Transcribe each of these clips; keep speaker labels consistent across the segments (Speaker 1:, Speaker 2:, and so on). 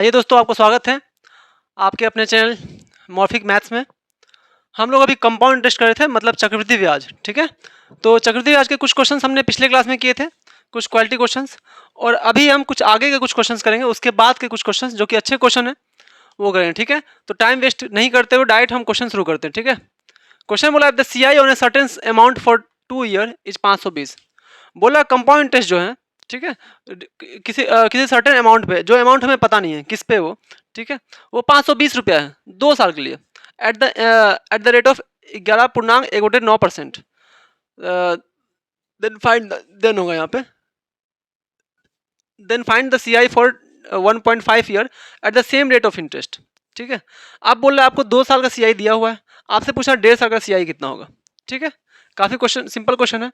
Speaker 1: ये दोस्तों आपको स्वागत है आपके अपने चैनल मॉर्फिक मैथ्स में। हम लोग अभी कंपाउंड इंटरेस्ट कर रहे थे, मतलब चक्रवृद्धि ब्याज। ठीक है, तो चक्रवृद्धि ब्याज के कुछ क्वेश्चंस हमने पिछले क्लास में किए थे, कुछ क्वालिटी क्वेश्चंस, और अभी हम कुछ आगे के कुछ क्वेश्चंस करेंगे। उसके बाद के कुछ क्वेश्चंस जो कि अच्छे क्वेश्चन है वो करेंगे। ठीक है, तो टाइम वेस्ट नहीं करते हुए डायरेक्ट हम क्वेश्चन शुरू करते हैं। ठीक है, क्वेश्चन बोला the C I on a certain amount for 2 year is 520। बोला कंपाउंड इंटरेस्ट जो है, ठीक है, किसी सर्टेन अमाउंट पे, जो अमाउंट हमें पता नहीं है किस पे वो, ठीक है, वो 520 रुपया है 2 साल के लिए at the rate of 11.1/9%। Then find, then होगा यहाँ पे, then find the C I for 1.5 year at the same rate of interest. ठीक है, आप बोल रहे हैं आपको 2 साल का सी आई दिया हुआ है, आपसे पूछना 1.5 साल का सी आई कितना होगा। ठीक है, काफी क्वेश्चन, सिंपल क्वेश्चन है।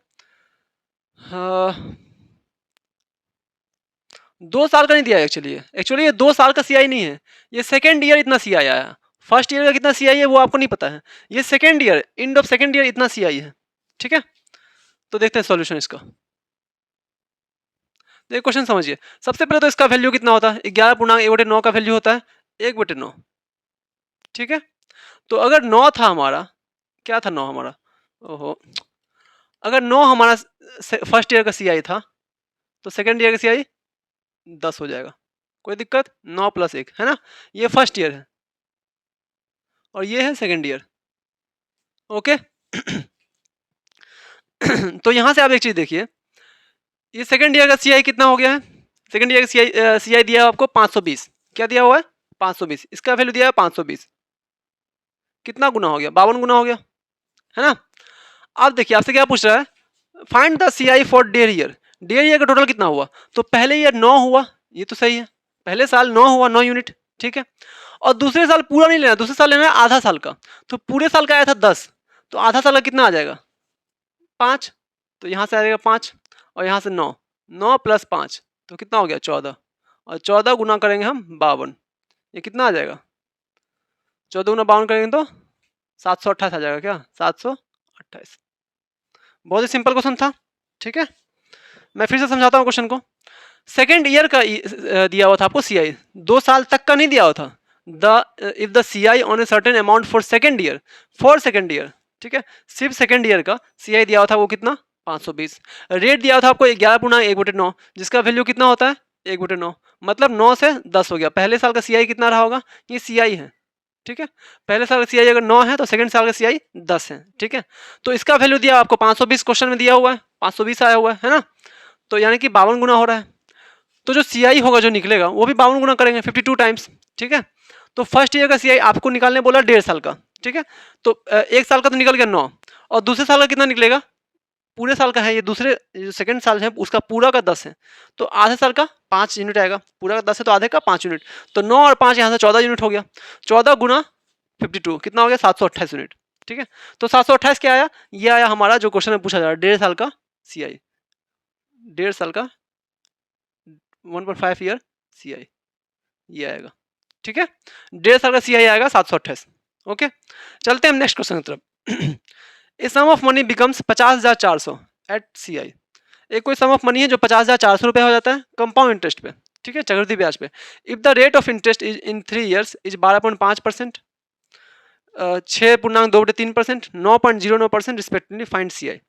Speaker 1: 2 साल का नहीं दिया है एक्चुअली ये 2 साल का सीआई नहीं है, ये सेकेंड ईयर इतना सीआई आया है। फर्स्ट ईयर का कितना सीआई है वो आपको नहीं पता है, ये second year, end of second year इतना सीआई है। ठीक है, तो देखते हैं सॉल्यूशन इसका। तो क्वेश्चन समझिए, सबसे पहले तो इसका वैल्यू कितना होता है, 11.1/9 का वैल्यू होता है 1/9। ठीक है, तो अगर 9 था हमारा, क्या था 9 हमारा, ओहो, अगर 9 हमारा फर्स्ट ईयर का सीआई था तो सेकेंड ईयर का सीआई 10 हो जाएगा। कोई दिक्कत, 9 + 1 है ना, ये फर्स्ट ईयर है और ये है सेकेंड ईयर। ओके तो यहां से आप एक चीज देखिए, ये सेकेंड ईयर का सीआई कितना हो गया है। सेकेंड ईयर का सीआई दिया है आपको 520। क्या दिया हुआ है, 520। इसका वैल्यू दिया है 520। कितना गुना हो गया, 52 गुना हो गया, है ना। अब देखिए आपसे क्या पूछ रहा है, फाइंड द सीआई फॉर डेयर ईयर। डेयर ईयर का टोटल कितना हुआ, तो पहले ईयर 9 हुआ, ये तो सही है, पहले साल 9 हुआ, 9 यूनिट। ठीक है, और दूसरे साल पूरा नहीं लेना, दूसरे साल लेना है आधा साल का। तो पूरे साल का आया था 10, तो आधा साल का कितना आ जाएगा 5, तो यहाँ से आ जाएगा 5, और यहाँ से 9, 9 + 5 तो कितना हो गया 14, और 14 गुना करेंगे हम 52, ये कितना आ जाएगा, 14 गुना 52 करेंगे तो 728 आ जाएगा। क्या 728, बहुत ही सिंपल क्वेश्चन था। ठीक है, मैं फिर से समझाता हूँ क्वेश्चन को। सेकेंड ईयर का दिया हुआ था आपको सीआई, 2 साल तक का नहीं दिया हुआ था। If the CI on a certain amount for second year, ठीक है, सिर्फ सेकेंड ईयर का सीआई दिया हुआ था वो कितना 520। रेट दिया हुआ था आपको 11.1/9, जिसका वैल्यू कितना होता है 1/9, मतलब 9 से 10 हो गया। पहले साल का सीआई कितना रहा होगा, ये सीआई है। ठीक है, पहले साल का सीआई अगर 9 है तो सेकंड साल का सीआई 10 है। ठीक है, तो इसका वैल्यू दिया आपको 520, क्वेश्चन में दिया हुआ है 520 आया हुआ है ना, तो यानी कि 52 गुना हो रहा है। तो जो सीआई होगा जो निकलेगा वो भी 52 गुना करेंगे 52 टाइम्स। ठीक है, तो फर्स्ट ईयर का सीआई आपको निकालने बोला 1.5 साल का। ठीक है, तो एक साल का तो निकल गया 9, और दूसरे साल का कितना निकलेगा, पूरे साल का है ये, दूसरे जो सेकंड साल है उसका पूरा का 10 है, तो आधे साल का 5 यूनिट आएगा, पूरा का 10 है तो आधे का 5 यूनिट, तो 9 और 5 यहाँ से 14 यूनिट हो गया। 14 गुना 52 कितना हो गया 728 यूनिट। ठीक है, तो 728 क्या आया, ये आया हमारा जो क्वेश्चन में पूछा जा रहा है 1.5 साल का सीआई, 1.5 साल का 1.5 ईयर सीआई, ये आएगा। ठीक है, 1.5 साल का सीआई आएगा 728। ओके, चलते हैं हम नेक्स्ट क्वेश्चन की तरफ। A sum of money becomes 50,400 at CI. एक कोई सम ऑफ मनी है जो 50,400 रुपये हो जाता है कंपाउंड इंटरेस्ट पे। ठीक है, चक्रवृद्धि ब्याज पे। If the rate of interest is in 3 years is 12.5%, 6.2/3%, 9.09% respectively, find CI.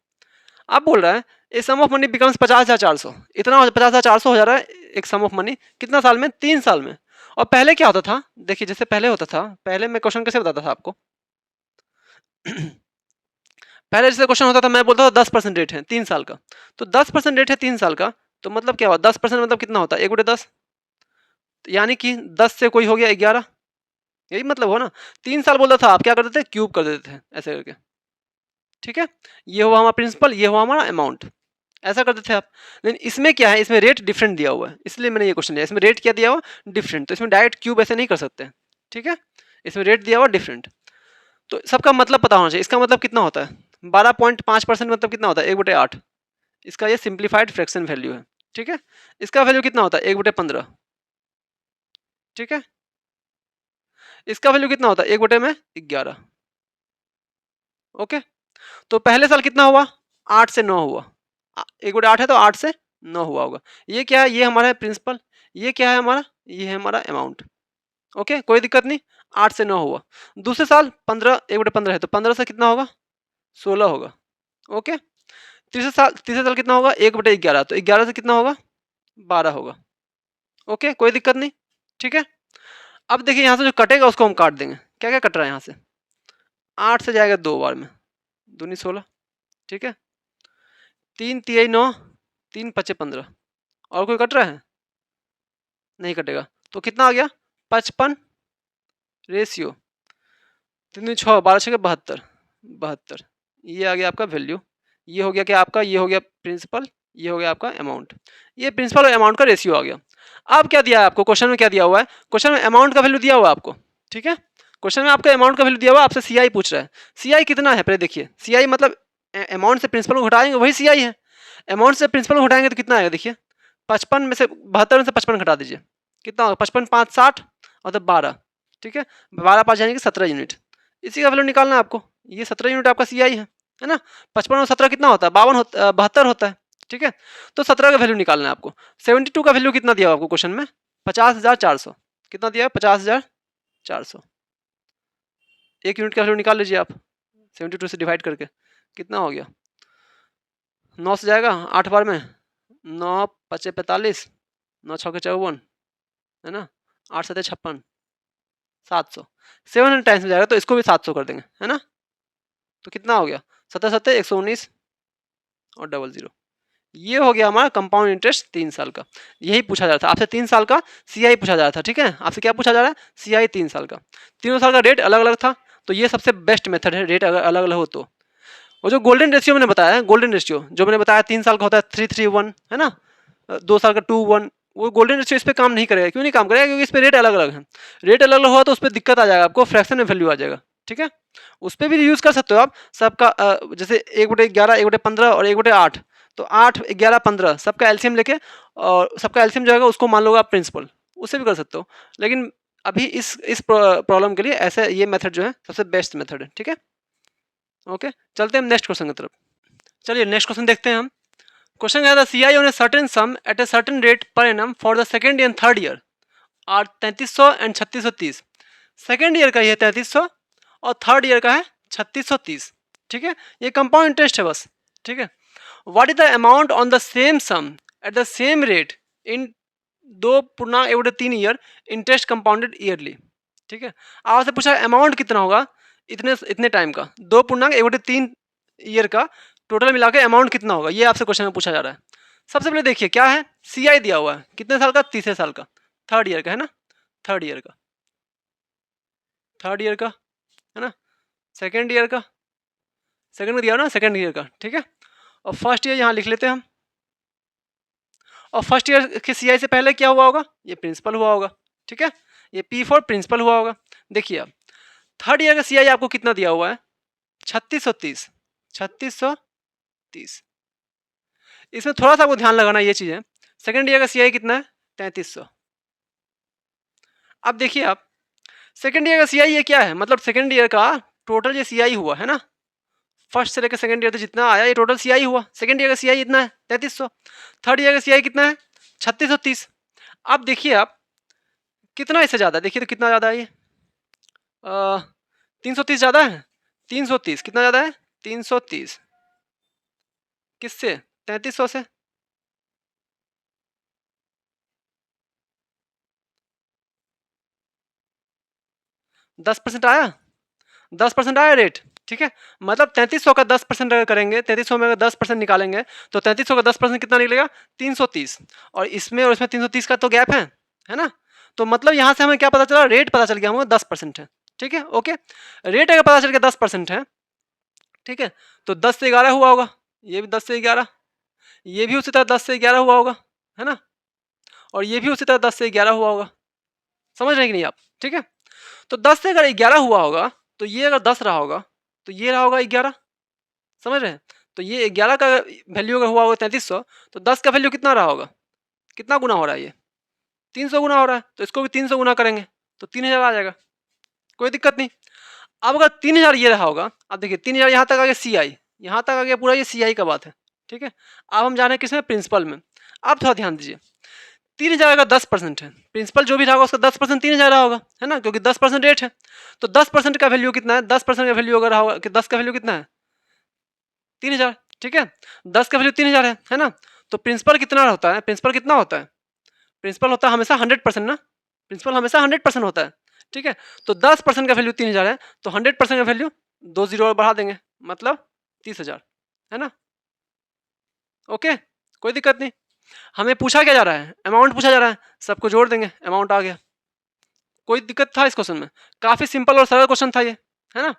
Speaker 1: अब बोल रहा है ए सम ऑफ मनी बिकम्स 50,400, इतना 50,400 हो जा रहा है एक सम ऑफ मनी, कितना साल में, 3 साल में। और पहले क्या होता था, देखिए जैसे पहले होता था, पहले मैं क्वेश्चन कैसे बताता था आपको। पहले जैसे क्वेश्चन होता था मैं बोलता था 10% रेट है 3 साल का, तो 10% रेट है 3 साल का, तो मतलब क्या हुआ 10% मतलब कितना होता है 1/10, यानी कि 10 से कोई हो गया 11, यही मतलब हो ना। 3 साल बोलता था, आप क्या करते थे क्यूब कर देते थे ऐसे करके। ठीक है, ये हुआ हमारा प्रिंसिपल, ये हुआ हमारा अमाउंट, ऐसा करते थे आप। लेकिन इसमें क्या है, इसमें रेट डिफरेंट दिया हुआ है, इसलिए मैंने ये क्वेश्चन लिया। इसमें रेट क्या दिया हुआ डिफरेंट, तो इसमें डायरेक्ट क्यूब ऐसे नहीं कर सकते। ठीक है, इसमें रेट दिया हुआ डिफरेंट, तो सबका मतलब पता होना चाहिए। इसका मतलब कितना होता है 12.5% मतलब कितना होता है 1/8, इसका ये सिंप्लीफाइड फ्रैक्शन वैल्यू है। ठीक है, इसका वैल्यू कितना होता है 1/15। ठीक है, इसका वैल्यू कितना होता है 1/11। ओके, तो पहले साल कितना हुआ 8 से 9 हुआ, 1/8 है तो 8 से 9 हुआ होगा। ये क्या है, ये हमारा है प्रिंसिपल, ये क्या है हमारा ये है हमारा अमाउंट। ओके, कोई दिक्कत नहीं। 8 से 9 हुआ। दूसरे साल 15 1/15 है, तो 15 से कितना होगा? 16 होगा। ओके, तीसरे साल कितना होगा? 1/11, तो 11 से कितना होगा? 12 होगा। ओके, कोई दिक्कत नहीं। ठीक है, अब देखिए यहाँ से जो कटेगा उसको हम काट देंगे। क्या क्या कट रहा है यहाँ से? 8 से जाएगा 2 बार में, दूनी 16। ठीक है, 3 तिहाई 9, 3 पचे 15। और कोई कट रहा है? नहीं कटेगा। तो कितना आ गया? 55 रेशियो 3 6 12 6 72 72। ये आ गया आपका वैल्यू। ये हो गया क्या आपका? ये हो गया प्रिंसिपल, ये हो गया आपका अमाउंट। ये प्रिंसिपल और अमाउंट का रेशियो आ गया। अब क्या दिया है आपको? क्वेश्चन में क्या दिया हुआ है? क्वेश्चन में अमाउंट का वैल्यू दिया हुआ है आपको। ठीक है, क्वेश्चन में आपका अमाउंट का वैल्यू दिया हुआ है, आपसे सीआई पूछ रहा है। सीआई कितना है पहले देखिए। सीआई मतलब अमाउंट से प्रिंसिपल को घटाएंगे वही सीआई है। अमाउंट से प्रिंसिपल को घटाएंगे तो कितना आएगा? देखिए 55 में से 72 में से 55 घटा दीजिए, कितना होगा? 55 5 60 और तो 12। ठीक है, 12 5 यानी कि 17 यूनिट। इसी का वैल्यू निकालना है आपको। ये 17 यूनिट आपका सीआई है ना। 55 और 17 कितना होता है? 72 होता है। ठीक है, तो 17 का वैल्यू निकालना है आपको। 72 का वैल्यू कितना दिया हुआ आपको क्वेश्चन में? 50,400। कितना दिया है? 50,400। एक यूनिट का वैल्यू निकाल लीजिए आप 72 से डिवाइड करके। कितना हो गया? 9 से जाएगा 8 बार में, 9 पचे 45, 9 छः 54, है ना। 8 7 56, 700। 700 टाइम्स में जाएगा तो इसको भी 700 कर देंगे, है ना। तो कितना हो गया? 7 7 119 और 00। ये हो गया हमारा कंपाउंड इंटरेस्ट 3 साल का। यही पूछा जा रहा था आपसे, 3 साल का सीआई पूछा जा रहा था। ठीक है, आपसे क्या पूछा जा रहा है? सीआई 3 साल का। तीनों साल का रेट अलग अलग था, तो ये सबसे बेस्ट मेथड है रेट अगर अलग अलग हो तो। वो जो गोल्डन रेशियो मैंने बताया है, गोल्डन रेशियो जो मैंने बताया 3 साल का होता है 3:3:1, है ना। 2 साल का 2:1। वो गोल्डन रेशियो इस पर काम नहीं करेगा। क्यों नहीं काम करेगा? क्योंकि इस पर रेट अलग अलग है। रेट अलग अलग हुआ तो उस पर दिक्कत आ जाएगा आपको, फ्रैक्शन में वैल्यू आ जाएगा। ठीक है, उस पर भी यूज कर सकते हो आप सबका। जैसे 1/11, 1/15 और 1/8, तो 8 11 15 सबका एलसीएम लेके, और सबका एलसीएम जो है उसको मान लो आप प्रिंसिपल, उससे भी कर सकते हो। लेकिन अभी इस प्रॉब्लम के लिए ऐसे ये मेथड जो है सबसे बेस्ट मेथड है। ठीक है, ओके, चलते हैं हम नेक्स्ट क्वेश्चन की तरफ। चलिए नेक्स्ट क्वेश्चन देखते हैं हम। क्वेश्चन क्या था? CI on a certain sum at a certain rate पर annum for the second and third year are 3300 and 3630। Second year का ये 3300 और थर्ड ईयर का है 3630। ठीक है, ये कंपाउंड इंटरेस्ट है बस। ठीक है, what is the amount on the same sum at the same rate in 2.3 year interest compounded yearly. ठीक है, आपसे पूछा अमाउंट कितना होगा इतने इतने टाइम का, 2.3 ईयर का टोटल मिला के अमाउंट कितना होगा, ये आपसे क्वेश्चन में पूछा जा रहा है। सबसे पहले देखिए क्या है, सीआई दिया हुआ है कितने साल का? तीसरे साल का, थर्ड ईयर का, है ना। थर्ड ईयर का, थर्ड ईयर का, है ना। सेकेंड ईयर का, सेकेंड में दिया ना, सेकेंड ईयर का। ठीक है, और फर्स्ट ईयर यहाँ लिख लेते हैं हम। और फर्स्ट ईयर के सीआई से पहले क्या हुआ होगा? ये प्रिंसिपल हुआ होगा। ठीक है, ये पी फॉर प्रिंसिपल हुआ होगा। देखिए अब थर्ड ईयर का सीआई आपको कितना दिया हुआ है? 3630। 3630। इसमें थोड़ा सा आपको ध्यान लगाना ये चीज है, सेकेंड ईयर का सीआई कितना है? 3300। अब देखिए आप सेकेंड ईयर का सीआई ये क्या है? मतलब सेकेंड ईयर का टोटल ये सीआई हुआ, है ना। फर्स्ट से लेकर सेकेंड ईयर तक जितना आया ये टोटल सीआई हुआ। सेकेंड ईयर का सीआई इतना है 3300। थर्ड ईयर का सीआई कितना है? 3630। अब देखिए आप कितना इससे ज्यादा है, देखिए तो कितना ज्यादा है ये? 330 ज्यादा है। 330 कितना ज्यादा है? 330 किससे? 3300 से। 10% आया, 10% आया रेट। ठीक है, मतलब 3300 का 10% अगर करेंगे, 3300 में अगर 10% निकालेंगे तो 3300 का 10% कितना निकलेगा? 330। और इसमें 330 का तो गैप है ना। तो मतलब यहाँ से हमें क्या पता चला? रेट पता चल गया हमें 10% है। ठीक है, ओके, रेट अगर पता चल गया 10% है, ठीक है, तो 10 से 11 हुआ होगा, ये भी 10 से 11, ये भी उसी तरह 10 से 11 हुआ होगा, है ना। और ये भी उसी तरह 10 से 11 हुआ होगा। समझ रहे हैं कि नहीं आप? ठीक है, तो 10 से अगर 11 हुआ होगा तो ये अगर 10 रहा होगा तो ये रहा होगा 11। समझ रहे हैं? तो ये 11 का वैल्यू अगर हुआ होगा 3300, तो 10 का वैल्यू कितना रहा होगा? कितना गुना हो रहा है ये? 300 गुना हो रहा है, तो इसको भी 300 गुना करेंगे तो 3000 आ जाएगा। कोई दिक्कत नहीं। अब अगर 3000 ये रहा होगा, अब देखिए 3000 यहाँ तक आ गया सीआई, यहाँ तक आ गया पूरा, ये सीआई का बात है। ठीक है, अब हम जा रहे हैं किसमें? प्रिंसिपल में। अब थोड़ा ध्यान दीजिए, 3000 का 10% है, प्रिंसिपल जो भी रहा होगा उसका 10% 3000 रहा होगा, है ना, क्योंकि 10% रेट है। तो 10% का वैल्यू कितना है, 10% का वैल्यू अगर रहा होगा कि 10 का वैल्यू कितना है 3000, ठीक है, 10 का वैल्यू 3000 है ना। तो प्रिंसिपल कितना होता है, प्रिंसिपल कितना होता है, प्रिंसिपल होता है हमेशा 100% ना, प्रिंसिपल हमेशा 100% होता है, ठीक है। तो 10% का वैल्यू 3000 है, तो 100% का वैल्यू 2 जीरो और बढ़ा देंगे, मतलब 30,000, है ना। ओके, कोई दिक्कत नहीं। हमें पूछा क्या जा रहा है, अमाउंट पूछा जा रहा है, सबको जोड़ देंगे, अमाउंट आ गया। कोई दिक्कत था इस क्वेश्चन में, काफी सिंपल और सरल क्वेश्चन था ये, है ना।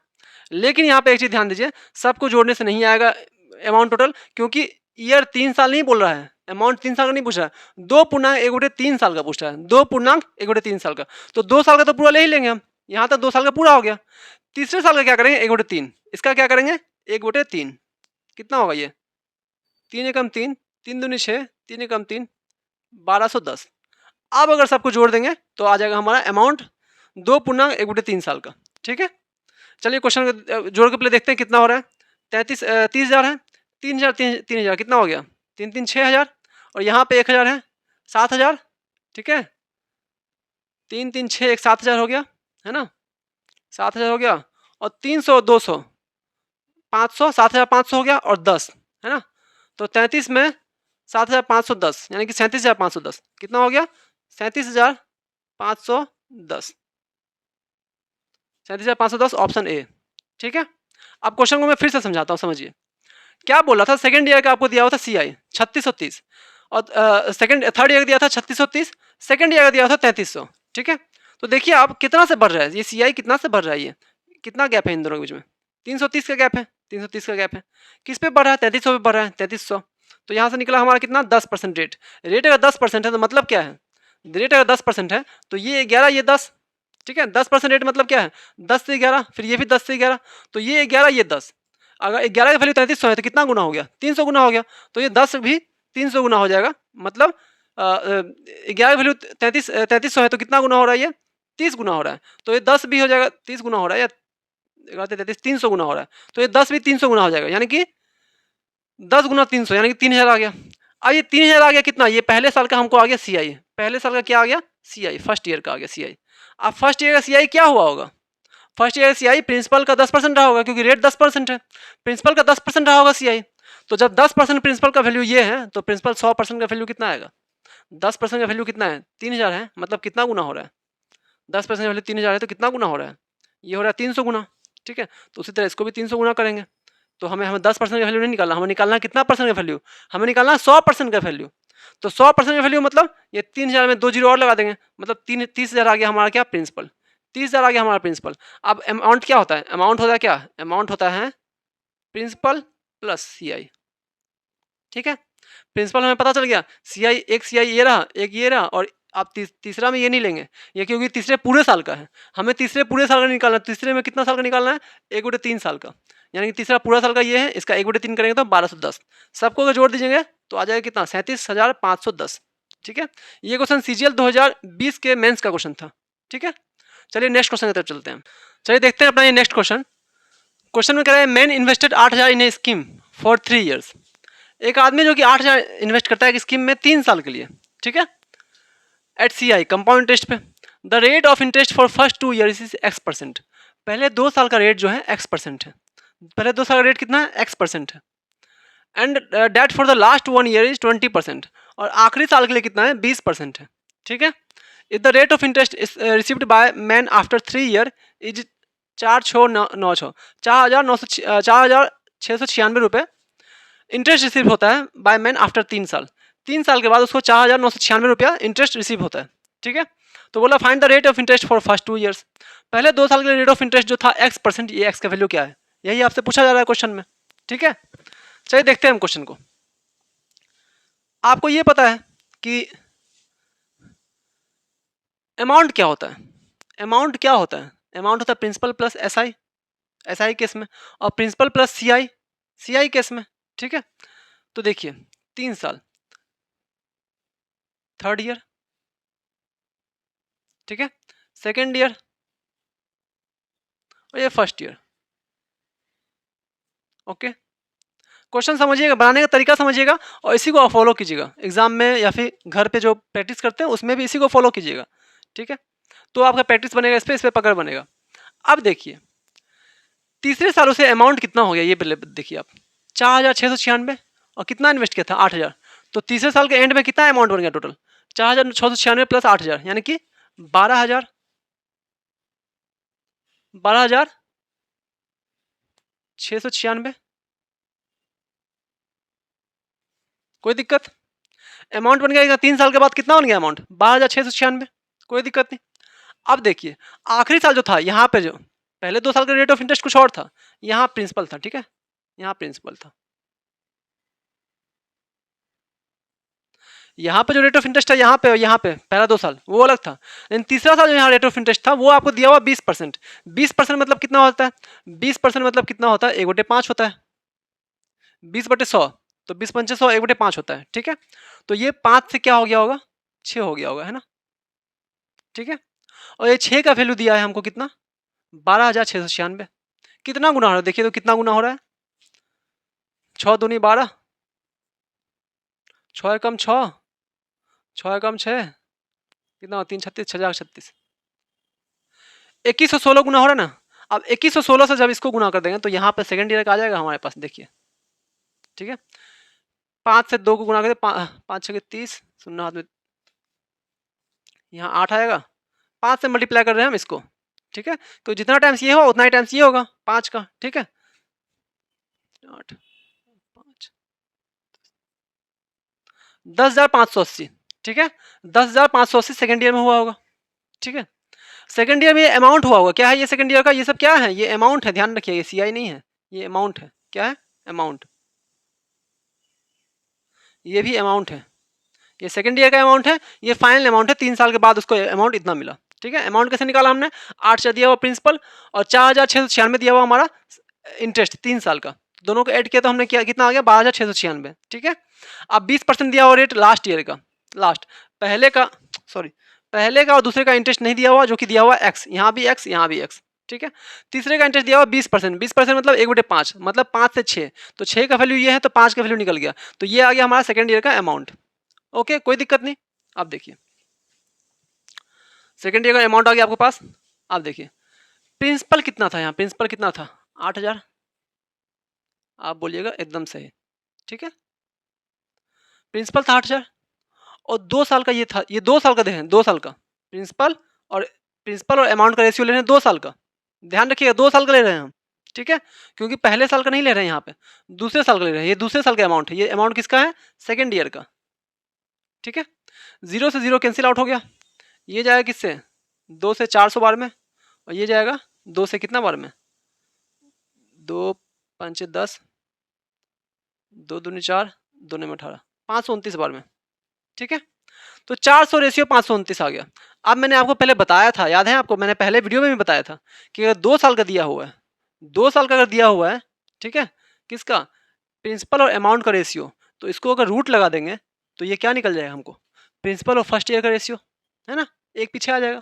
Speaker 1: लेकिन यहाँ पे एक चीज ध्यान दीजिए, सबको जोड़ने से नहीं आएगा अमाउंट टोटल, क्योंकि ईयर 3 साल नहीं बोल रहा है, अमाउंट 3 साल का नहीं पूछ रहा है, 2.1 साल का पूछ रहा है, 2.1 साल का। तो 2 साल का तो पूरा ले ही लेंगे हम, यहाँ तक 2 साल का पूरा हो गया। तीसरे साल का क्या करेंगे, 1/3, इसका क्या करेंगे 1/3, कितना होगा ये 3 एकम 3, 3 दूनी 6, 3 एकम 3, 1210। अब अगर सबको जोड़ देंगे तो आ जाएगा हमारा अमाउंट 2.1/3 साल का, ठीक है। चलिए क्वेश्चन जोड़ के पहले देखते हैं कितना हो रहा है। 30,000 है, 3,000 3,000 कितना हो गया, 3 3 6,000, और यहाँ पे 1,000 है, 7,000, ठीक है, 3 3 6 1 7,000 हो गया, है ना, 7,000 हो गया, और 300 200 500, 7,500 हो गया, और 10, है ना। तो 33 में 7,510 यानी कि 37,510 कितना हो गया, 37,510, 37,510 ऑप्शन ए, ठीक है। अब क्वेश्चन को मैं फिर से समझाता हूँ, समझिए क्या बोला था। सेकंड ईयर का आपको दिया हुआ था सीआई 3630, और सेकंड थर्ड ईयर दिया था 3630, सेकंड ईयर का दिया था 3300, ठीक है। तो देखिए आप कितना से बढ़ रहा है ये सीआई, कितना से बढ़ रहा है, ये कितना गैप है इन दोनों के बीच में, 330 का गैप है, 330 का गैप है। किस पे बढ़ रहा है, 3300 पे बढ़ रहा है, 3300। तो यहाँ से निकला हमारा कितना 10% रेट, रेट अगर 10% है तो मतलब क्या है, रेट अगर 10% है तो ये 11 ये 10, ठीक है। 10% रेट मतलब क्या है, 10 से 11, फिर ये भी 10 से 11, तो ये 11 ये 10, अगर 11 का वैल्यू 3300 है तो कितना गुना हो गया, 300 गुना हो गया। तो ये 10 भी 300 गुना हो जाएगा, मतलब 11 का वैल्यू 3300 है तो कितना गुना हो रहा है, ये 30 गुना हो रहा है। तो ये 10 भी हो जाएगा 30 गुना हो रहा है, या 300 गुना हो रहा है, तो ये 10 भी 300 गुना हो जाएगा, यानी कि 10 गुना 300 यानी कि 3,000 आ गया। अब ये 3,000 आ गया कितना, ये पहले साल का हमको आ गया सीआई, पहले साल का क्या आ गया सीआई, फर्स्ट ईयर का आ गया सीआई। अब फर्स्ट ईयर का सीआई क्या हुआ होगा, फर्स्ट ईयर सीआई प्रिंसिपल का 10% रहा होगा, क्योंकि रेट 10% है, प्रिंसिपल का 10% रहा होगा सीआई। तो जब 10% प्रिंसिपल का वैल्यू ये है तो प्रिंसिपल 100% का वैल्यू कितना आएगा, 10% का वैल्यू कितना है 3,000 है, मतलब कितना गुना हो रहा है, 10% का वैल्यू 3,000 है तो कितना गुना हो रहा है, ये हो रहा है 300 गुना, ठीक है। तो उसी तरह इसको भी 300 गुना करेंगे, तो हमें 10% का वैल्यू नहीं निकालना, हमें निकालना है कितना परसेंट का वैल्यू, हमें निकालना है 100% का वैल्यू। तो 100% का वैल्यू मतलब ये 3,000 में 2 जीरो और लगा देंगे, मतलब 30,000 आ गया हमारा क्या प्रिंसिपल, 30,000 आ गया हमारा प्रिंसिपल। अब अमाउंट क्या होता है, अमाउंट होता है क्या, अमाउंट होता है प्रिंसिपल प्लस सीआई, ठीक है। प्रिंसिपल हमें पता चल गया, सीआई एक सीआई ये रहा, एक ये रहा, और आप तीसरा में ये नहीं लेंगे, ये क्योंकि तीसरे पूरे साल का है, हमें तीसरे पूरे साल का निकालना है। तीसरे में कितना साल का निकालना है, 1/3 साल का, यानी कि तीसरा पूरा साल का ये है, इसका 1/3 करेंगे तो 1210, सबको अगर जोड़ दीजिएगा तो आ जाएगा कितना 37,510, ठीक है। ये क्वेश्चन सीजीएल 2020 के मेंस का क्वेश्चन था, ठीक है। चलिए नेक्स्ट क्वेश्चन की तरफ चलते हैं, चलिए देखते हैं अपना ये नेक्स्ट क्वेश्चन। क्वेश्चन में कह रहा है man invested 8,000 in A scheme for 3 years, एक आदमी जो कि 8,000 इन्वेस्ट करता है एक स्कीम में 3 साल के लिए, ठीक है, एट सी आई कंपाउंड इंटरेस्ट पे। The rate of interest for first 2 years is X%, पहले 2 साल का रेट जो है X% है, पहले 2 साल का रेट कितना है X% है, and that for the last 1 year is 20%, और आखिरी साल के लिए कितना है 20% है, ठीक है। If the rate of interest received by man after 3 year is 4,696 रुपये इंटरेस्ट रिसीव होता है बाय मैन आफ्टर 3 साल, 3 साल के बाद उसको 4,996 रुपया इंटरेस्ट रिसीव होता है, ठीक है। तो बोला find the rate of interest for first 2 years, पहले 2 साल के लिए रेट ऑफ इंटरेस्ट जो था X%, ये X का वैल्यू क्या है, यही आपसे पूछा जा रहा है क्वेश्चन में, ठीक है। चलिए देखते हैं हम क्वेश्चन को। आपको ये पता है कि अमाउंट क्या होता है, अमाउंट क्या होता है, अमाउंट होता है principal plus SI, SI case में, और principal plus CI, CI case में, ठीक है। तो देखिए 3 साल थर्ड ईयर, ठीक है, सेकेंड ईयर, और ये फर्स्ट ईयर, ओके। क्वेश्चन समझिएगा, बनाने का तरीका समझिएगा और इसी को फॉलो कीजिएगा एग्जाम में या फिर घर पे जो प्रैक्टिस करते हैं उसमें भी इसी को फॉलो कीजिएगा, ठीक है। तो आपका प्रैक्टिस बनेगा, इस पे पकड़ बनेगा। अब देखिए तीसरे सालों से अमाउंट कितना हो गया ये पहले देखिए आप, 4,696 और कितना इन्वेस्ट किया था 8,000। तो तीसरे साल के एंड में कितना अमाउंट बन गया टोटल, 4,696 प्लस 8,000 यानी कि 12,000, 12,696। कोई दिक्कत, अमाउंट बन गया। 3 साल के बाद कितना बन गया अमाउंट, 12,696, कोई दिक्कत नहीं। अब देखिए आखिरी साल जो था यहाँ पे, जो पहले 2 साल का रेट ऑफ इंटरेस्ट कुछ और था, यहाँ प्रिंसिपल था, ठीक है, यहाँ प्रिंसिपल था। यहाँ पे जो रेट ऑफ इंटरेस्ट है यहाँ पे पहला 2 साल वो अलग था, लेकिन तीसरा साल जो यहाँ रेट ऑफ इंटरेस्ट था वो आपको दिया हुआ 20%। 20% मतलब कितना होता है, 20% मतलब कितना होता है, 1/5 होता है, 20/100, तो 20×5 1/5 होता है, ठीक है। तो ये 5 से क्या हो गया होगा, 6 हो गया होगा, है ना, ठीक है। और ये 6 का वैल्यू दिया है हमको कितना, 12,696। कितना गुना हो रहा है देखिए, तो कितना गुना हो रहा है, 6 दूनी 12, 6 कम 6, 6 कम 6, कितना 3 36, 6,36, 2116 गुना हो रहा है ना। अब 2116 से जब इसको गुना कर देंगे तो यहाँ पे सेकंड ईयर का आ जाएगा हमारे पास, देखिए, ठीक है। 5 से 2 को गुना कर 5 6 30, शून्य हाथ में, यहाँ 8 आएगा, 5 से मल्टीप्लाई कर रहे हैं हम इसको, ठीक है। तो जितना टाइम्स ये हो उतना ही टाइम्स ये होगा 5 का, ठीक है। 8 5 10,580, ठीक है, 10,580 सेकंड ईयर में हुआ होगा, ठीक है। सेकंड ईयर में ये अमाउंट हुआ होगा, क्या है ये सेकंड ईयर का, ये सब क्या है, ये अमाउंट है, ध्यान रखिए, ये सीआई नहीं है, ये अमाउंट है, क्या है, अमाउंट, ये भी अमाउंट है, ये सेकंड ईयर का अमाउंट है, ये फाइनल अमाउंट है, 3 साल के बाद उसको अमाउंट इतना मिला, ठीक है। अमाउंट कैसे निकाला हमने, 8,000 दिया हुआ प्रिंसिपल और 4,696 दिया हुआ हमारा इंटरेस्ट 3 साल का, दोनों को ऐड किया तो हमने क्या कितना आ गया, 12,696, ठीक है। अब 20% दिया हुआ रेट लास्ट ईयर का, लास्ट पहले का, सॉरी पहले का और दूसरे का इंटरेस्ट नहीं दिया हुआ, जो कि दिया हुआ एक्स, यहाँ भी एक्स, यहाँ भी एक्स, ठीक है। तीसरे का इंटरेस्ट दिया हुआ 20%, 20% मतलब 1/5, मतलब 5 से 6, तो 6 का वैल्यू ये है तो 5 का वैल्यू निकल गया, तो ये आ गया हमारा सेकंड ईयर का अमाउंट, ओके, कोई दिक्कत नहीं। अब देखिए सेकंड ईयर का अमाउंट आ गया आपके पास। अब देखिए प्रिंसिपल कितना था, यहाँ प्रिंसिपल कितना था, 8,000, आप बोलिएगा एकदम सही, ठीक है, प्रिंसिपल था 8,000 और 2 साल का ये था, ये 2 साल का देखें, 2 साल का प्रिंसिपल और अमाउंट का रेशियो ले रहे हैं 2 साल का, ध्यान रखिएगा 2 साल का ले रहे हैं हम, ठीक है, क्योंकि पहले साल का नहीं ले रहे हैं, यहाँ पे दूसरे साल का ले रहे हैं, ये दूसरे साल का अमाउंट है, ये अमाउंट किसका है, सेकेंड ईयर का, ठीक है। 0 से 0 कैंसिल आउट हो गया, ये जाएगा किससे, 2 से 400 बार में, और ये जाएगा 2 से कितना बार में, 2 5 10, 2 दूनी 4, 2 में 18, 529 बार में, ठीक है। तो 400 रेशियो 529 आ गया। अब मैंने आपको पहले बताया था, याद है आपको, मैंने पहले वीडियो में भी बताया था कि अगर 2 साल का दिया हुआ है, 2 साल का अगर दिया हुआ है, ठीक है, किसका, प्रिंसिपल और अमाउंट का रेशियो, तो इसको अगर रूट लगा देंगे तो ये क्या निकल जाएगा हमको, प्रिंसिपल और फर्स्ट ईयर का रेशियो, है ना, एक पीछे आ जाएगा।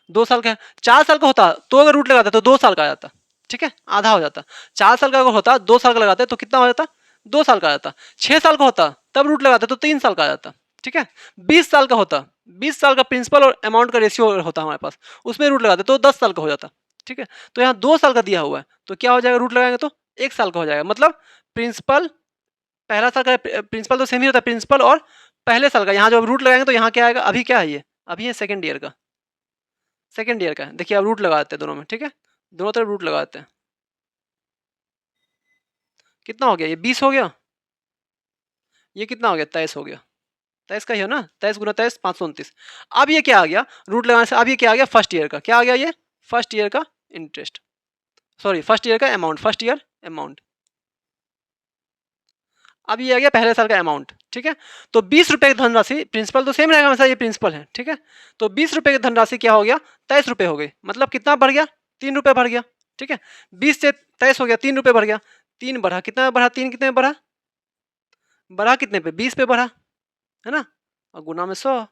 Speaker 1: 2 साल का है, 4 साल का होता तो अगर रूट लगाता तो 2 साल का आ जाता, ठीक है, आधा हो जाता। 4 साल का अगर होता 2 साल का लगाते तो कितना हो जाता, 2 साल का आ जाता। 6 साल का होता तब रूट लगाते तो 3 साल का आ जाता, ठीक है। 20 साल का होता, 20 साल का प्रिंसिपल और अमाउंट का रेशियो होता हमारे पास, उसमें रूट लगाते तो 10 साल का हो जाता, ठीक है। तो यहाँ 2 साल का दिया हुआ है तो क्या हो जाएगा, रूट लगाएंगे तो 1 साल का हो जाएगा, मतलब प्रिंसिपल पहला साल का, प्रिंसिपल तो सेम ही होता है, प्रिंसिपल और पहले साल का, यहाँ जो रूट लगाएंगे तो यहाँ क्या आएगा, अभी क्या है ये, अभी है सेकेंड ईयर का, सेकेंड ईयर का है, देखिए अब रूट लगाते हैं दोनों में, ठीक है, दोनों तरफ रूट लगाते हैं, कितना हो गया, ये 20 हो गया, ये कितना हो गया, 23 हो गया, 23 का ही हो ना, 23 गुना 23 529। अब ये क्या आ गया, रूट लगाने से अब ये क्या आ गया, फर्स्ट ईयर का, क्या आ गया ये, फर्स्ट ईयर का इंटरेस्ट, सॉरी फर्स्ट ईयर का अमाउंट, फर्स्ट ईयर अमाउंट, अब ये आ गया पहले साल का अमाउंट, ठीक है। तो 20 रुपए की धनराशि, प्रिंसिपल तो सेम रहेगा हमेशा, ये प्रिंसिपल है, ठीक है। तो 20 रुपए की धनराशि क्या हो गया, 23 रुपए हो गई, मतलब कितना बढ़ गया, 3 रुपए बढ़ गया, ठीक है। 20 से 23 हो गया, 3 रुपए बढ़ गया, 3 बढ़ा, कितना बढ़ा, 3 कितने बढ़ा, बढ़ा कितने पे, 20 पे बढ़ा, है ना, और गुना में 100,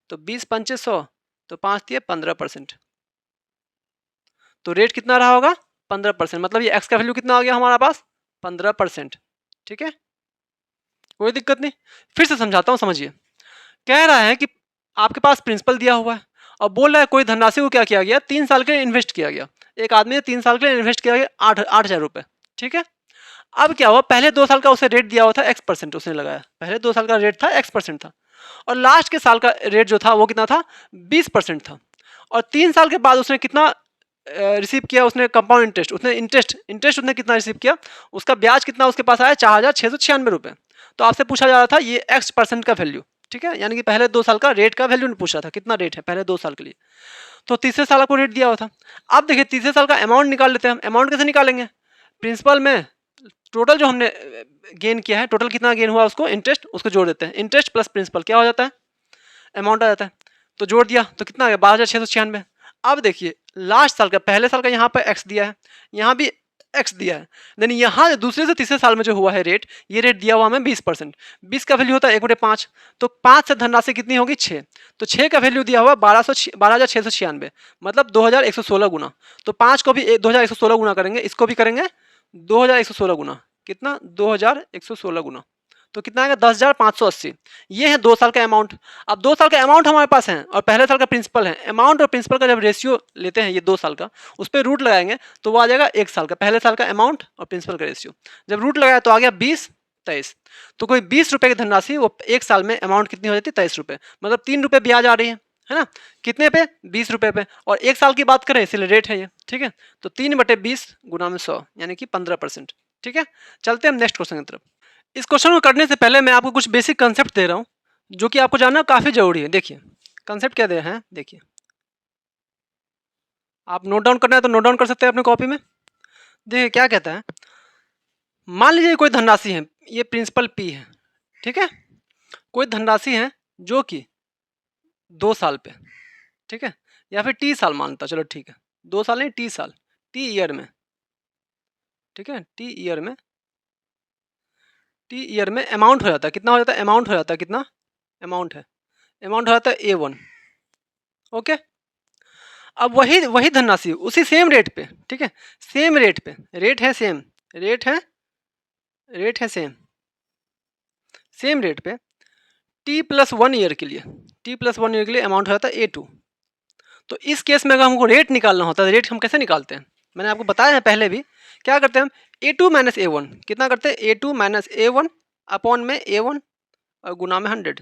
Speaker 1: तो 20 पंचे 100, तो 5 दिए 15%, तो रेट कितना रहा होगा, 15%, मतलब ये एक्स का वैल्यू कितना आ गया हमारा पास, 15%, ठीक है, कोई दिक्कत नहीं। फिर से समझाता हूँ, समझिए। कह रहा है कि आपके पास प्रिंसिपल दिया हुआ है और बोल रहा है कोई धनराशि को क्या किया गया, 3 साल के लिए इन्वेस्ट किया गया। एक आदमी ने 3 साल के लिए इन्वेस्ट किया गया 8,000 रुपये, ठीक है। अब क्या हुआ, पहले 2 साल का उसे रेट दिया हुआ था X% उसने लगाया, पहले 2 साल का रेट था X% था, और लास्ट के साल का रेट जो था वो कितना था, 20% था। और 3 साल के बाद उसने कितना रिसीव किया, उसने कंपाउंड इंटरेस्ट, उसने इंटरेस्ट उसने कितना रिसीव किया, उसका ब्याज कितना उसके पास आया, 4,696 रुपये। तो आपसे पूछा जा रहा था ये X% का वैल्यू, ठीक है, यानी कि पहले 2 साल का रेट का वैल्यू नहीं पूछ रहा था, कितना रेट है पहले 2 साल के लिए। तो तीसरे साल आपको रेट दिया हुआ था। अब देखिए तीसरे साल का अमाउंट निकाल लेते हैं हम। अमाउंट कैसे निकालेंगे, प्रिंसिपल में टोटल जो हमने गेन किया है, टोटल कितना गेन हुआ उसको इंटरेस्ट, उसको जोड़ देते हैं। इंटरेस्ट प्लस प्रिंसिपल क्या हो जाता है, अमाउंट आ जाता है। तो जोड़ दिया तो कितना आ गया, 12,696। अब देखिए लास्ट साल का, पहले साल का यहाँ पर एक्स दिया है, यहाँ भी एक्स दिया है, देन यहाँ दूसरे से तीसरे साल में जो हुआ है रेट, ये रेट दिया हुआ हमें 20%। 20 का वैल्यू होता है 1/5, तो 5 से धनराशि कितनी होगी, 6। तो 6 का वैल्यू दिया हुआ 12,696, मतलब 2,116 गुना। तो 5 को भी 2,116 गुना करेंगे, इसको भी करेंगे 2,116 गुना, कितना 2,116 गुना, तो कितना आएगा 10,580। ये है 2 साल का अमाउंट। अब 2 साल का अमाउंट हमारे पास है और पहले साल का प्रिंसिपल है। अमाउंट और प्रिंसिपल का जब रेशियो लेते हैं ये 2 साल का, उस पर रूट लगाएंगे तो वो आ जाएगा 1 साल का, पहले साल का अमाउंट और प्रिंसिपल का रेशियो। जब रूट लगाया तो आ गया 20, 23। तो कोई 20 रुपये की धनराशि, वो 1 साल में अमाउंट कितनी हो जाती है, 23 रुपये, मतलब 3 रुपये ब्याज आ रही है ना, कितने पे, 20 रुपये पे। और 1 साल की बात करें इसलिए रेट है ये, ठीक है। तो 3/20 गुना में 100 यानी कि 15%, ठीक है। चलते हैं हम नेक्स्ट क्वेश्चन की तरफ। इस क्वेश्चन को करने से पहले मैं आपको कुछ बेसिक कंसेप्ट दे रहा हूँ जो कि आपको जानना काफ़ी जरूरी है। देखिए कंसेप्ट क्या दे रहे हैं, देखिए आप नोट डाउन करना है तो नोट डाउन कर सकते हैं अपने कॉपी में। देखिए क्या कहता है, मान लीजिए कोई धनराशि है, ये प्रिंसिपल P है, ठीक है। कोई धनराशि है जो कि 2 साल पे, ठीक है, या फिर T साल मानता, चलो ठीक है, 2 साल नहीं T साल, T ईयर में, ठीक है, T ईयर में अमाउंट हो जाता है, कितना हो जाता है, अमाउंट हो जाता है, कितना अमाउंट है, अमाउंट हो जाता है A1, ओके। अब वही धनराशि उसी सेम रेट पे, ठीक है, सेम रेट पे, रेट है सेम, रेट है सेम रेट पे T+1 ईयर के लिए, T+1 ईयर के लिए अमाउंट हो जाता है A2। तो इस केस में अगर हमको रेट निकालना होता है, रेट हम कैसे निकालते हैं, मैंने आपको बताया है पहले भी, क्या करते हैं हम, A2 - A1, कितना करते हैं, A2 - A1 अपॉन में A1 और गुना में 100।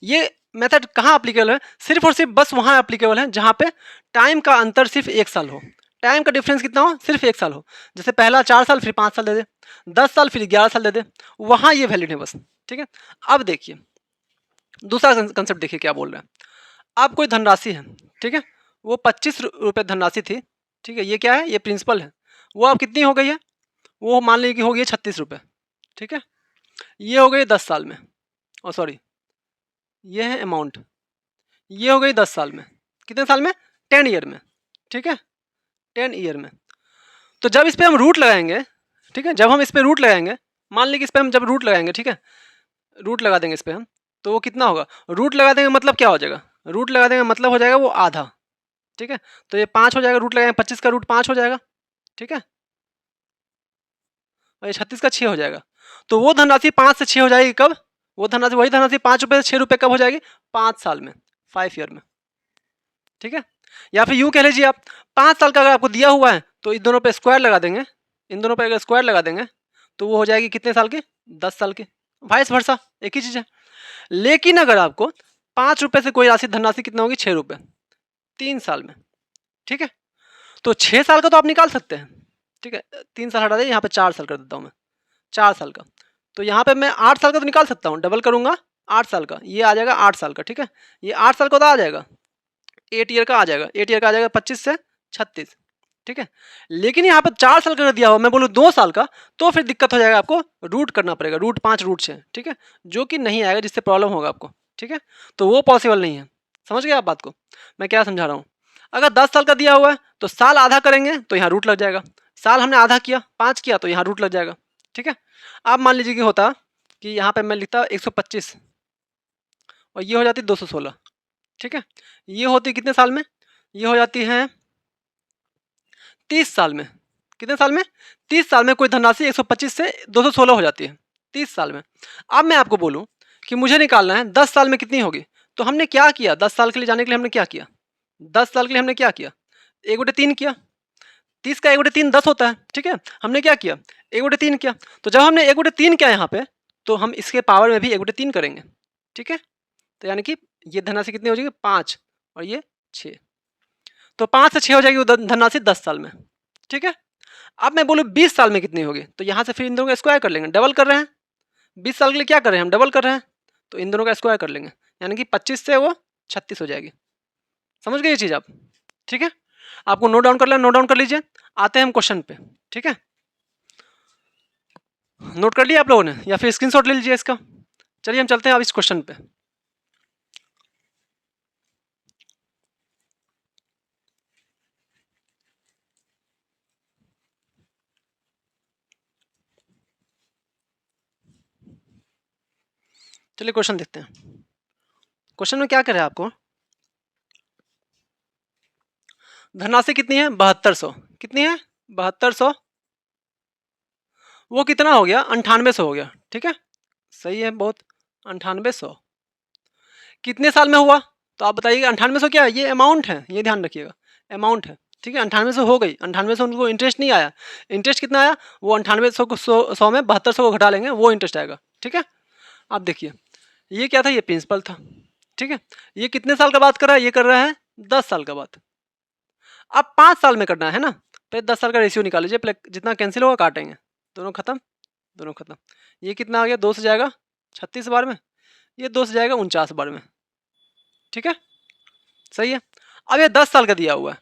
Speaker 1: ये मेथड कहाँ अप्लीकेबल है, सिर्फ और सिर्फ बस वहाँ अप्लीकेबल है जहाँ पे टाइम का अंतर सिर्फ 1 साल हो, टाइम का डिफरेंस कितना हो, सिर्फ 1 साल हो। जैसे पहला 4 साल फिर 5 साल दे दे, 10 साल फिर 11 साल दे दे, वहाँ ये वैलिड है बस, ठीक है। अब देखिए दूसरा कंसेप्ट देखिए क्या बोल रहे हैं। अब कोई धनराशि है, ठीक है, वो 25 रुपये धनराशि थी, ठीक है, ये क्या है, ये प्रिंसिपल है, वो अब कितनी हो गई है, वो मान लीजिए कि हो गई है 36 रुपये, ठीक है। ये हो गई 10 साल में, और सॉरी ये है अमाउंट, ये हो गई 10 साल में, कितने साल में, 10 ईयर में, ठीक है, 10 ईयर में। तो जब इस पर हम रूट लगाएंगे, ठीक है, जब हम इस पर रूट लगाएंगे, मान लीजिए कि इस पर हम जब रूट लगाएंगे, ठीक है, रूट लगा देंगे इस पर हम, तो वो कितना होगा, रूट लगा देंगे मतलब क्या हो जाएगा, रूट लगा देंगे मतलब हो जाएगा वो आधा, ठीक है। तो ये 5 हो जाएगा, रूट लगाएंगे 25 का रूट 5 हो जाएगा, ठीक है, और ये 36 का 6 हो जाएगा। तो वो धनराशि 5 से 6 हो जाएगी कब, वो धनराशि, वही धनराशि 5 रुपये से 6 रुपये कब हो जाएगी, 5 साल में, 5 ईयर में, ठीक है। या फिर यूँ कह लीजिए आप, 5 साल का अगर आपको दिया हुआ है तो इन दोनों पे स्क्वायर लगा देंगे, इन दोनों पे अगर स्क्वायर लगा देंगे तो वो हो जाएगी कितने साल की, 10 साल की, वाइस वर्सा, एक ही चीज़ है। लेकिन अगर आपको 5 रुपये से कोई राशि, धनराशि कितना होगी, 6 रुपये, 3 साल में, ठीक है। तो 6 साल का तो आप निकाल सकते हैं, ठीक है, 3 साल हटा दे, यहाँ पे 4 साल कर देता हूँ मैं, 4 साल का। तो यहाँ पे मैं 8 साल का तो निकाल सकता हूँ, डबल करूँगा 8 साल का, ये आ जाएगा 8 साल का, ठीक है। ये 8 साल का तो आ जाएगा, 8 ईयर का आ जाएगा, 8 ईयर का आ जाएगा 25 से 36, ठीक है। लेकिन यहाँ पे 4 साल का दिया हुआ, मैं बोलूँ 2 साल का, तो फिर दिक्कत हो जाएगा, आपको रूट करना पड़ेगा, रूट 5 रूट 6, ठीक है, जो कि नहीं आएगा, जिससे प्रॉब्लम होगा आपको, ठीक है। तो वो पॉसिबल नहीं है, समझ गए आप बात को, मैं क्या समझा रहा हूँ। अगर 10 साल का दिया हुआ है तो साल आधा करेंगे तो यहाँ रूट लग जाएगा, साल हमने आधा किया 5 किया तो यहाँ रूट लग जाएगा, ठीक है। अब मान लीजिए कि होता कि यहाँ पे मैं लिखता 125 और ये हो जाती 216, ठीक है। ये होती कितने साल में, ये हो जाती है 30 साल में, कितने साल में, 30 साल में कोई धनराशि 125 से 216 हो जाती है, 30 साल में। अब मैं आपको बोलूँ कि मुझे निकालना है 10 साल में कितनी होगी, तो हमने क्या किया, 10 साल के लिए जाने के लिए हमने क्या किया, 10 साल के लिए हमने क्या किया, 1/3 किया। 30 का 1/3 10 होता है, ठीक है। हमने क्या किया, 1/3 किया। तो जब हमने 1/3 किया यहाँ पे, तो हम इसके पावर में भी 1/3 करेंगे, ठीक है। तो यानी कि ये धनराशि कितनी हो जाएगी, 5 और ये 6। तो 5 से 6 हो जाएगी वो धनराशि 10 साल में, ठीक है। अब मैं बोलूँ 20 साल में कितनी होगी, तो यहाँ से फिर इन दोनों का स्क्वायर कर लेंगे, डबल कर रहे हैं। 20 साल के लिए क्या कर रहे हैं हम, डबल कर रहे हैं, तो इन दोनों का स्क्वायर कर लेंगे, यानी कि 25 से वो 36 हो जाएगी। समझ गए ये चीज़ आप, ठीक है। आपको नोट डाउन कर लेना, नोट डाउन कर लीजिए। आते हैं हम क्वेश्चन पे, ठीक है। नोट कर लिया आप लोगों ने, या फिर स्क्रीनशॉट ले लीजिए इसका। चलिए हम चलते हैं अब इस क्वेश्चन पे। चलिए क्वेश्चन देखते हैं। क्वेश्चन में क्या करे आपको, धनराशि कितनी है, 7200। कितनी है, 7200। वो कितना हो गया, 9800 हो गया, ठीक है। सही है बहुत, 9800 कितने साल में हुआ, तो आप बताइएगा। 9800 क्या है, ये अमाउंट है, ये ध्यान रखिएगा, अमाउंट है, ठीक है। 9800 हो गई, 9800 उनको इंटरेस्ट नहीं आया। इंटरेस्ट कितना आया, वो 9800 को 100 में 7200 को घटा लेंगे, वो इंटरेस्ट आएगा, ठीक है। आप देखिए ये क्या था, ये प्रिंसिपल था, ठीक है। ये कितने साल का बात कर रहा है, ये कर रहा है 10 साल का बात। अब 5 साल में करना है ना, पहले 10 साल का रेशियो निकाल लीजिए, पहले जितना कैंसिल होगा काटेंगे, दोनों खत्म, दोनों खत्म। ये कितना आ गया, 2 से जाएगा 36 बार में, ये 2 से जाएगा 49 बार में, ठीक है। सही है। अब ये 10 साल का दिया हुआ है,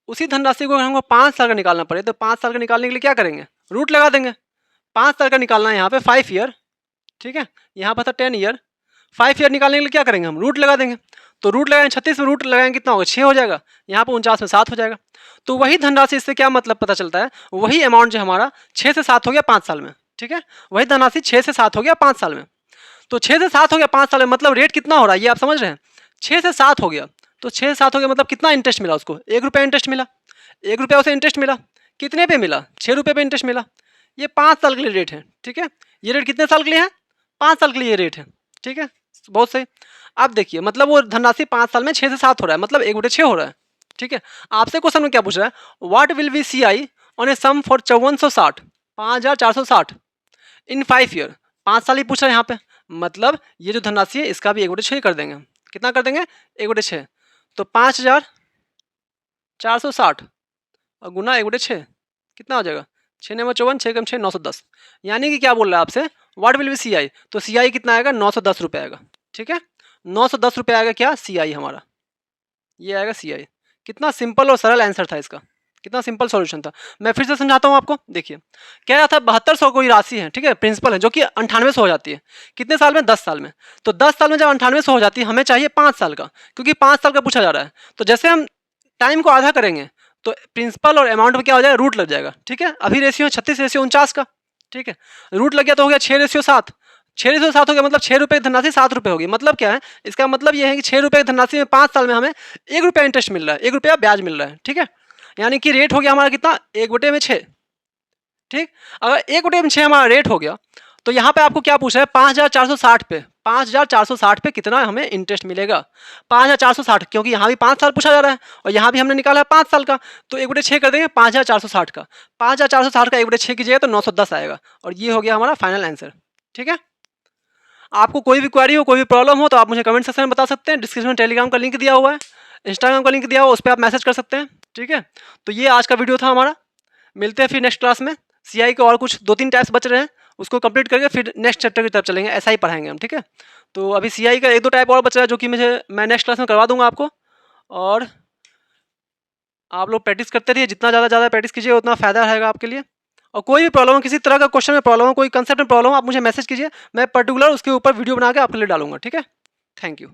Speaker 1: उसी धनराशि को हमको 5 साल का निकालना पड़े, तो 5 साल का निकालने के लिए क्या करेंगे, रूट लगा देंगे। 5 साल का निकालना है यहाँ पे 5 ईयर, ठीक है। यहाँ पर था 10 ईयर, 5 ईयर निकालने के लिए क्या करेंगे हम, रूट लगा देंगे। तो रूट लगाएंगे, 36 में रूट लगाएंगे कितना होगा, 6 हो जाएगा। यहाँ पर 49 में 7 हो जाएगा। तो वही धनराशि, इससे क्या मतलब पता चलता है, वही अमाउंट जो हमारा 6 से 7 हो गया 5 साल में, ठीक है। वही धनराशि 6 से 7 हो गया 5 साल में। तो 6 से 7 हो गया 5 साल में, मतलब रेट कितना हो रहा है ये आप समझ रहे हैं। 6 से 7 हो गया, तो 6 से 7 हो गया मतलब कितना इंटरेस्ट मिला उसको, 1 रुपया इंटरेस्ट मिला। 1 रुपया उसे इंटरेस्ट मिला, कितने पे मिला, 6 रुपये पे इंटरेस्ट मिला। ये 5 साल के लिए रेट है, ठीक है। ये रेट कितने साल के लिए है, 5 साल के लिए ये रेट है, ठीक है। बहुत सही। आप देखिए मतलब वो धनराशि 5 साल में 6 से 7 हो रहा है, मतलब 1/6 हो रहा है, ठीक है। आपसे क्वेश्चन में क्या पूछ रहा है, what will be CI on a sum for 5460, 5460 in 5 year. 5 साल ही पूछ रहा है यहाँ पे, मतलब ये जो धनराशि है इसका भी 1/6 कर देंगे। कितना कर देंगे, 1/6। तो 5460 और गुना 1/6 कितना हो जाएगा, 6 9 54, 6 कम 6 910। यानी कि क्या बोल रहा है आपसे, व्हाट विल बी CI, तो CI कितना आएगा, 910 रुपये आएगा, ठीक है। 910 रुपये आएगा क्या, CI हमारा, ये आएगा CI। कितना सिंपल और सरल आंसर था इसका, कितना सिंपल सॉल्यूशन था। मैं फिर से समझाता हूँ आपको। देखिए कह रहा था 7200 कोई राशि है, ठीक है, प्रिंसिपल है, जो कि 9800 हो जाती है। कितने साल में, 10 साल में। तो 10 साल में जब 9800 हो जाती है, हमें चाहिए 5 साल का, क्योंकि 5 साल का पूछा जा रहा है। तो जैसे हम टाइम को आधा करेंगे, तो प्रिंसिपल और अमाउंट में क्या हो जाएगा, रूट लग जाएगा, ठीक है। अभी रेशियो 36:49 का, ठीक है। रूट लग गया तो हो गया 6:7। 6:7 हो गया, मतलब 6 रुपये की धनराशि 7 रुपये होगी। मतलब क्या है, इसका मतलब ये है कि 6 रुपये की धनराशि में 5 साल में हमें 1 रुपया इंटरेस्ट मिल रहा है, 1 रुपया ब्याज मिल रहा है, ठीक है। यानी कि रेट हो गया हमारा कितना, 1/6, ठीक। अगर 1/6 हमारा रेट हो गया, तो यहाँ पे आपको क्या पूछा है, 5460 पे, 5460 पे कितना हमें इंटरेस्ट मिलेगा, 5460, क्योंकि यहाँ भी 5 साल पूछा जा रहा है और यहाँ भी हमने निकाला है 5 साल का, तो 1/6 कर देंगे 5460 का। 5460 का 1/6 कीजिएगा तो 910 आएगा, और ये हो गया हमारा फाइनल आंसर, ठीक है। आपको कोई भी क्वेरी हो, कोई भी प्रॉब्लम हो, तो आप मुझे कमेंट सेक्शन में बता सकते हैं। डिस्क्रिप्शन में टेलीग्राम का लिंक दिया हुआ है, इंस्टाग्राम का लिंक दिया हुआ है, उस पर आप मैसेज कर सकते हैं, ठीक है। तो ये आज का वीडियो था हमारा। मिलते हैं फिर नेक्स्ट क्लास में। CI के और कुछ 2-3 टाइप्स बच रहे हैं, उसको कंप्लीट करके फिर नेक्स्ट चैप्टर की तरफ चलेंगे, ऐसा ही पढ़ाएंगे हम, ठीक है। तो अभी CI का 1-2 टाइप और बच रहा है, जो कि मैं नेक्स्ट क्लास में करवा दूंगा आपको। और आप लोग प्रैक्टिस करते रहिए, जितना ज़्यादा प्रैक्टिस कीजिए उतना फ़ायदा रहेगा आपके लिए। और कोई भी प्रॉब्लम हो, किसी तरह का क्वेश्चन में प्रॉब्लम हो, कोई कंसेप्ट में प्रॉब्लम हो, आप मुझे मैसेज कीजिए, मैं पर्टिकुलर उसके ऊपर वीडियो बना के आपके लिए डालूंगा, ठीक है। Thank you.